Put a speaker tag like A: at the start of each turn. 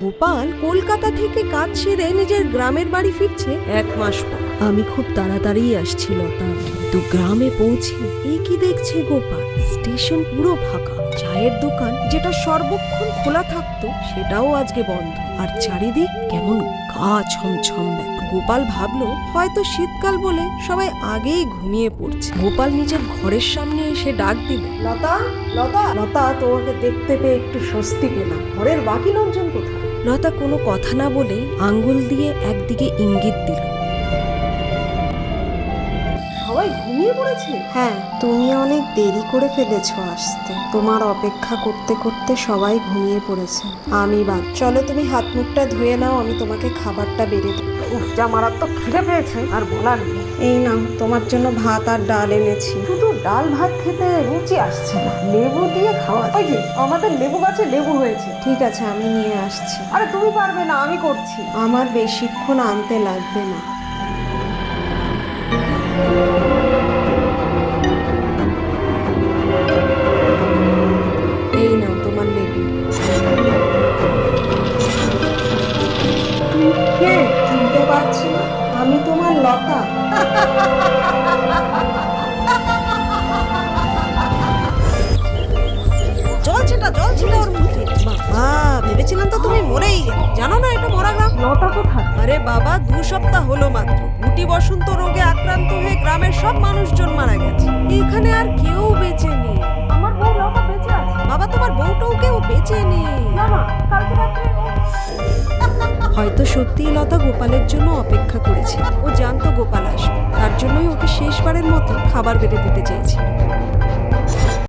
A: গোপাল কলকাতা থেকে কাজ সেরে নিজের গ্রামের বাড়ি ফিরছে 1 মাস পর। আমি খুব তাড়াতাড়ি আসছি লতা, কিন্তু গ্রামে পৌঁছে কি দেখছে গোপাল, স্টেশন পুরো ফাঁকা। চায়ের দোকান যেটা সর্বক্ষণ খোলা থাকতো সেটাও আজকে বন্ধ, আর চারিদিক কেমন গা ছমছম ব্যাপার। গোপাল ভাবলো হয়তো শীতকাল বলে সবাই আগেই ঘুমিয়ে পড়ছে। গোপাল নিজের ঘরের সামনে এসে ডাক দিল, লতা লতা লতা, তোমাকে দেখতে পেয়ে একটু স্বস্তি পেলাম। ঘরের বাকি লোকজন কোথায়? লতা কোনো কথা না বলে আঙ্গুল দিয়ে একদিকে ইঙ্গিত দিল। সবাই ঘুমিয়ে পড়েছে?
B: হ্যাঁ, তুমি অনেক দেরি করে ফেলেছো আসতে। তোমার অপেক্ষা করতে করতে সবাই ঘুমিয়ে পড়েছে, আমি বাদ। চলো তুমি হাত মুখটা ধুয়ে নাও, আমি তোমাকে খাবারটা বেড়ে দেবো।
A: যা মারাত্মক খিদে পেয়েছে, আর বলার নেই।
B: এই নাও, তোমার জন্য ভাত আর ডাল এনেছি।
A: শুধু ডাল ভাত খেতে রুচি আসছে না, লেবু দিয়ে খাওয়া। ওই যে আমাদের লেবু গাছে লেবু হয়েছে।
B: ঠিক আছে, আমি নিয়ে আসছি।
A: আরে তুমি পারবে না, আমি করছি।
B: আমার বেশিক্ষণ আনতে লাগবে না। এই নাও তোমার লেবু। কে? চিনতে পারছি না, আমি তোমার লতা।
A: জল ছিল ওর মুখে। বাবা, ভেবেছিলাম তো তুমি মরেই গেলে। জানো না এটা মরা গ্রাম। লতা কোথায়? আরে বাবা, 2 সপ্তাহ হলো মাত্র। গুটি বসন্ত রোগে আক্রান্ত হয়ে গ্রামের সব মানুষজন মারা গেছে। এখানে আর কেউ বেঁচে নেই। আমার বউ লতা বেঁচে আছে। বাবা, তোমার বউটাও কেউ বেঁচে নেই। না না, কালকে রাতে হয়তো সত্যিই লতা গোপালের জন্য অপেক্ষা করেছিল। ও জানতো গোপাল আসবে, তার জন্যই ওকে শেষবারের মতো খাবার বেড়ে দিতে চেয়েছিল।